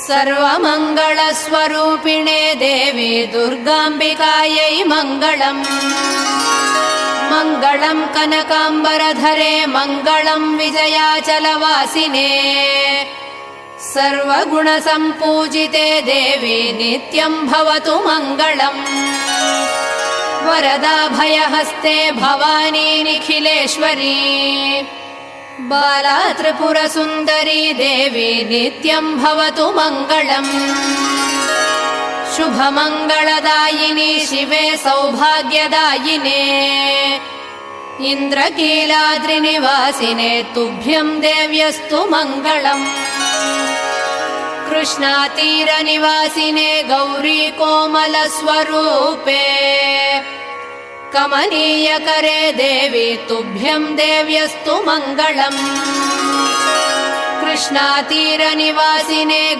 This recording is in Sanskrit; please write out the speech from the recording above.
सर्वमङ्गलस्वरूपिणे देवी दुर्गाम्बिकायै मङ्गलम्। मङ्गलम् कनकाम्बरधरे मङ्गलम् विजयाचलवासिने। सर्वगुणसम्पूजिते देवी नित्यम् भवतु मङ्गलम्। वरदाभयहस्ते भवानी निखिलेश्वरी। बाला त्रिपुरसुन्दरी देवी नित्यम् भवतु मङ्गलम्। शुभमङ्गलदायिनी शिवे सौभाग्यदायिने। इन्द्रकीलाद्रिनिवासिने तुभ्यम् देव्यस्तु मङ्गलम्। कृष्णातीरनिवासिने गौरी कोमलस्वरूपे। कमनीयकरे देवी तुभ्यम् देव्यस्तु मङ्गलम्। कृष्णातीरनिवासिने